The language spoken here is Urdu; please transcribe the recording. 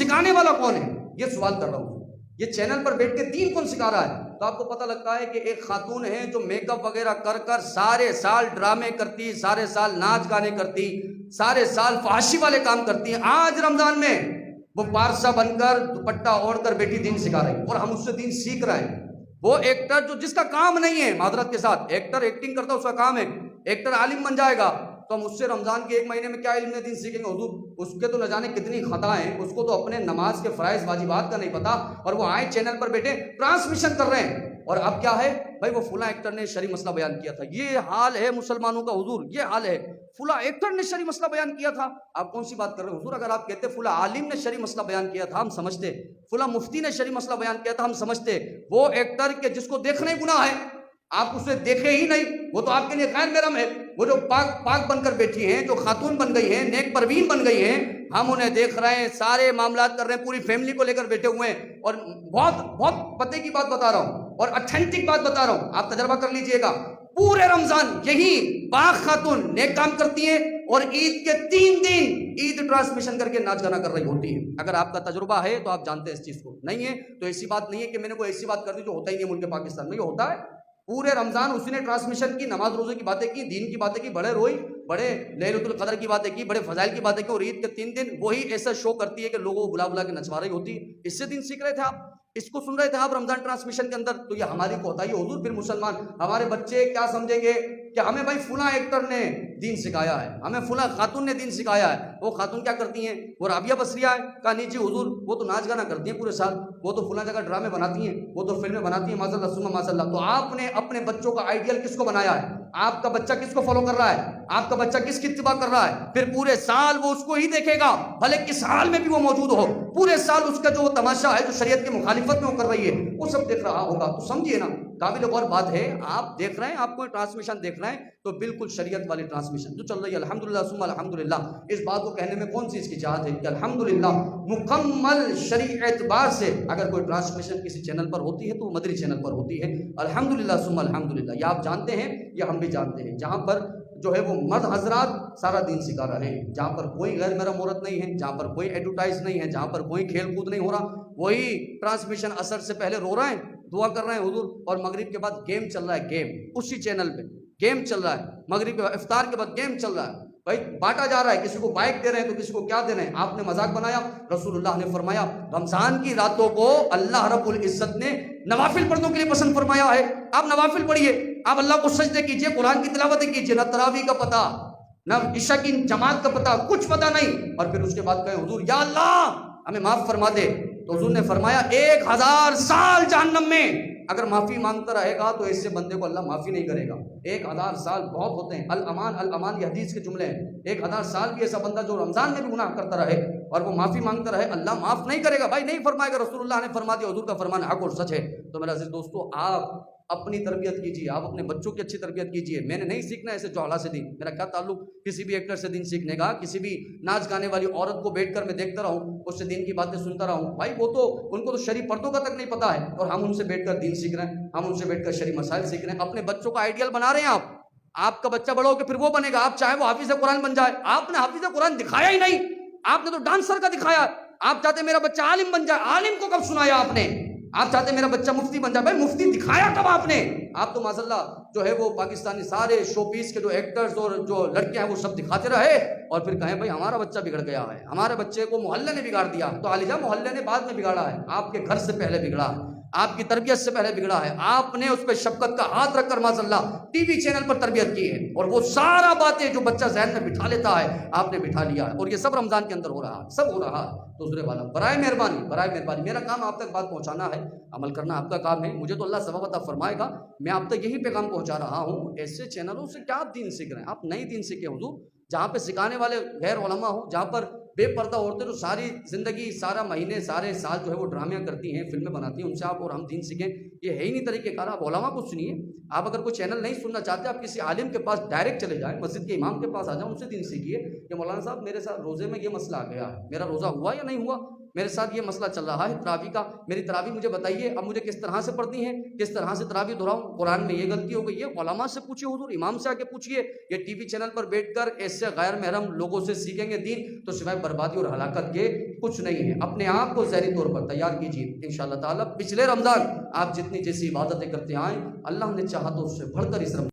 سکھانے والا کون ہے؟ یہ سوال کر رہا ہوں. یہ چینل پر بیٹھ کے دین کون سکھا رہا ہے؟ تو آپ کو پتہ لگتا ہے کہ ایک خاتون ہے جو میک اپ وغیرہ کر کر سارے سال ڈرامے کرتی، سارے سال ناچ گانے کرتی، سارے سال فحاشی والے کام کرتی ہیں. آج رمضان میں وہ پارسا بن کر دوپٹہ اوڑھ کر بیٹی دین سکھا رہی ہے، اور ہم اس سے دین سیکھ رہے ہیں. وہ ایکٹر جو جس کا کام نہیں ہے، معذرت کے ساتھ، ایکٹر ایکٹنگ کرتا ہے، اس کا کام ہے. ایکٹر عالم بن جائے گا تو ہم اس سے رمضان کے 1 مہینے میں کیا علم دین سیکھیں گے؟ حضور اس کے تو نہ جانے کتنی خطا ہیں، اس کو تو اپنے نماز کے فرائض واجبات کا نہیں پتا، اور وہ آئے چینل پر بیٹھے ٹرانسمیشن کر رہے ہیں. اور اب کیا ہے بھائی، وہ فلاں ایکٹر نے شرعی مسئلہ بیان کیا تھا. یہ حال ہے مسلمانوں کا حضور، یہ حال ہے. فلاں ایکٹر نے شرعی مسئلہ بیان کیا تھا. آپ کون سی بات کر رہے ہیں حضور؟ اگر آپ کہتے فلاں عالم نے شرعی مسئلہ بیان کیا تھا ہم سمجھتے، فلاں مفتی نے شرعی مسئلہ بیان کیا تھا ہم سمجھتے. وہ ایکٹر کے جس کو دیکھنا ہی گناہ ہے، آپ اسے دیکھے ہی نہیں، وہ تو آپ کے لیے غیر محرم ہے. وہ جو پاک بن کر بیٹھی ہیں، جو خاتون بن گئی ہیں، نیک پروین بن گئی ہیں، ہم انہیں دیکھ رہے ہیں، سارے معاملات کر رہے ہیں، پوری فیملی کو لے کر بیٹھے ہوئے ہیں. اور بہت پتے کی بات بتا رہا ہوں اور اتھینٹک بات بتا رہا ہوں، آپ تجربہ کر لیجئے گا. پورے رمضان یہی پاک خاتون نیک کام کرتی ہیں، اور عید کے 3 دن عید ٹرانسمیشن کر کے ناچ گانا کر رہی ہوتی ہے. اگر آپ کا تجربہ ہے تو آپ جانتے ہیں اس چیز کو، نہیں ہے تو ایسی بات نہیں ہے کہ میں نے کوئی ایسی بات کر دی جو ہوتا ہی نہیں ہے ملک پاکستان میں. یہ ہوتا ہے. پورے رمضان اسی نے ٹرانسمیشن کی، نماز روزے کی باتیں کی، دین کی باتیں کی، بڑے روئی، بڑے لیلۃ القدر کی باتیں کی، بڑے فضائل کی باتیں کی، اور عید کے 3 دن وہی ایسا شو کرتی ہے کہ لوگوں کو بلا بلا کے نچوا رہی ہوتی ہے. اس سے دین سیکھ رہے تھے آپ، اس کو سن رہے تھے آپ رمضان ٹرانسمیشن کے اندر. تو یہ ہماری کوتاہی ہے حضور. پھر مسلمان ہمارے بچے کیا سمجھیں گے کہ ہمیں بھائی فلاں ایکٹر نے دین سکھایا ہے، ہمیں فلاں خاتون نے دین سکھایا ہے. وہ خاتون کیا کرتی ہیں؟ وہ رابعہ بصریہ ہے؟ کہا نہیں جی حضور، وہ تو ناچ گانا کرتی ہیں پورے سال، وہ تو فلاں جگہ ڈرامے بناتی ہیں، وہ تو فلمیں بناتی ہیں، ماشاء اللہ ثم ماشاء اللہ. تو آپ نے اپنے بچوں کا آئیڈیل کس کو بنایا ہے؟ آپ کا بچہ کس کو فالو کر رہا ہے؟ آپ کا بچہ کس کی اتباع کر رہا ہے؟ پھر پورے سال وہ اس کو ہی دیکھے گا، بھلے کس حال میں بھی وہ موجود ہو. پورے سال اس کا جو تماشا ہے، جو شریعت کی مخالفت میں وہ کر رہی ہے، وہ سب دیکھ رہا ہوگا. تو سمجھیے نا، قابل غور بات ہے. آپ دیکھ رہے ہیں، آپ کوئی ٹرانسمیشن دیکھ رہے ہیں تو بالکل شریعت والی ٹرانسمیشن جو چل رہی ہے. الحمدللہ ثم الحمدللہ. اس بات کو کہنے میں کون سی اس کی چاہت ہے کہ الحمدللہ مکمل شرعی اعتبار سے اگر کوئی ٹرانسمیشن کسی چینل پر ہوتی ہے تو وہ مدری چینل پر ہوتی ہے. الحمدللہ ثم الحمدللہ. یہ آپ جانتے ہیں، یہ ہم بھی جانتے ہیں. جہاں پر جو ہے وہ مرد حضرات سارا دین سکھا رہے ہیں، جہاں پر کوئی غیر محرم عورت نہیں ہے، جہاں پر کوئی ایڈورٹائز نہیں ہے، جہاں پر کوئی کھیل کود نہیں ہو رہا، وہی ٹرانسمیشن اثر سے پہلے رو رہے ہیں، دعا کر رہے ہیں حضور، اور مغرب کے بعد گیم چل رہا ہے. گیم اسی چینل پہ گیم چل رہا ہے. مغرب کے افطار کے بعد گیم چل رہا ہے. بھائی بانٹا جا رہا ہے، کسی کو بائک دے رہے ہیں تو کسی کو کیا دے رہے ہیں. آپ نے مذاق بنایا. رسول اللہ نے فرمایا رمضان کی راتوں کو اللہ رب العزت نے نوافل پڑھنے کے لیے پسند فرمایا ہے. آپ نوافل پڑھیے، آپ اللہ کو سجدے کیجئے، قرآن کی تلاوتیں کیجئے. نہ تراویح کا پتہ، نہ عشاء کی جماعت کا پتہ، کچھ پتہ نہیں. اور پھر اس کے بعد کہیں حضور یا اللہ ہمیں معاف فرما دے. تو حضور نے فرمایا 1000 سال جہنم میں اگر معافی مانگتا رہے گا تو ایسے بندے کو اللہ معافی نہیں کرے گا. 1000 سال بہت ہوتے ہیں. الامان الامان یہ حدیث کے جملے ہیں. 1000 سال بھی ایسا بندہ جو رمضان میں بھی گناہ کرتا رہے اور وہ معافی مانگتا رہے، اللہ معاف نہیں کرے گا. بھائی نہیں فرمائے گا، رسول اللہ نے فرما دیا، حضور کا فرمان حق اور سچ ہے. تو میرے عزیز دوستو، آپ اپنی تربیت کیجیے، آپ اپنے بچوں کی اچھی تربیت کیجیے. میں نے نہیں سیکھنا ایسے جوہلا سے دین. میرا کیا تعلق کسی بھی ایکٹر سے دین سیکھنے کا؟ کسی بھی ناچ گانے والی عورت کو بیٹھ کر میں دیکھتا رہوں، اس سے دین کی باتیں سنتا رہوں؟ بھائی وہ تو ان کو تو شرعی پردوں کا تک نہیں پتا ہے، اور ہم ان سے بیٹھ کر دین سیکھ رہے ہیں، ہم ان سے بیٹھ کر شرعی مسائل سیکھ رہے ہیں. اپنے بچوں کا آئیڈیل بنا رہے ہیں آپ کا بچہ بڑا ہو کے پھر وہ بنے گا. آپ چاہیں وہ حافظ قرآن بن جائے، آپ نے حافظ قرآن دکھایا ہی نہیں، آپ نے تو ڈانسر کا دکھایا. آپ چاہتے میرا بچہ عالم بن جائے، عالم کو کب سنایا آپ نے؟ آپ چاہتے میرا بچہ مفتی بن جائے، بھائی مفتی دکھایا کب آپ نے؟ آپ تو ماشاء اللہ جو ہے وہ پاکستانی سارے شو پیس کے جو ایکٹرز اور جو لڑکیاں ہیں وہ سب دکھاتے رہے، اور پھر کہیں بھائی ہمارا بچہ بگڑ گیا ہے، ہمارے بچے کو محلے نے بگاڑ دیا. تو عالیجہ محلے نے بعد میں بگاڑا ہے، آپ کے گھر سے پہلے بگڑا ہے، آپ کی تربیت سے پہلے بگڑا ہے. آپ نے اس پہ شفقت کا ہاتھ رکھ کر ماشاء اللہ ٹی وی چینل پر تربیت کی ہے، اور وہ سارا باتیں جو بچہ ذہن میں بٹھا لیتا ہے آپ نے بٹھا لیا ہے. اور یہ سب رمضان کے اندر ہو رہا ہے، سب ہو رہا ہے. دوسرے والا برائے مہربانی میرا کام آپ تک بات پہنچانا ہے، عمل کرنا آپ کا کام ہے. مجھے تو اللہ ثواب عطا فرمائے گا. میں آپ تک یہی پیغام پہنچا رہا ہوں. ایسے چینلوں سے کیا آپ دین سیکھ رہے ہیں؟ آپ نئی دین سیکھیں حضور، جہاں پہ سکھانے والے غیر علماء ہوں، جہاں پر بے پردہ عورتیں جو ساری زندگی، سارا مہینے، سارے سال جو ہے وہ ڈرامے کرتی ہیں، فلمیں بناتی ہیں، ان سے آپ اور ہم دین سیکھیں. یہ ہے ہی نہیں طریقہ کار. آپ علماء کو سنیے. آپ اگر کوئی چینل نہیں سننا چاہتے، آپ کسی عالم کے پاس ڈائریکٹ چلے جائیں، مسجد کے امام کے پاس آ جائیں، ان سے دین سیکھیے کہ مولانا صاحب میرے ساتھ روزے میں یہ مسئلہ آ گیا ہے، میرا روزہ ہوا یا نہیں ہوا؟ میرے ساتھ یہ مسئلہ چل رہا ہے تراویح کا، میری تراویح مجھے بتائیے اب مجھے کس طرح سے پڑھنی ہے، کس طرح سے تراویح دہراؤں، قرآن میں یہ غلطی ہو گئی ہے، علماء سے پوچھیے، حضور امام سے آ کے پوچھیے، یہ ٹی وی چینل پر بیٹھ کر ایسے غیر محرم لوگوں سے سیکھیں گے دین تو سوائے بربادی اور ہلاکت کے کچھ نہیں ہے۔ اپنے آپ کو ذہنی طور پر تیار کیجیے، انشاءاللہ تعالی پچھلے رمضان آپ جتنی جیسی عبادتیں کرتے آئیں، اللہ نے چاہا تو اس سے بڑھ کر اس رمضان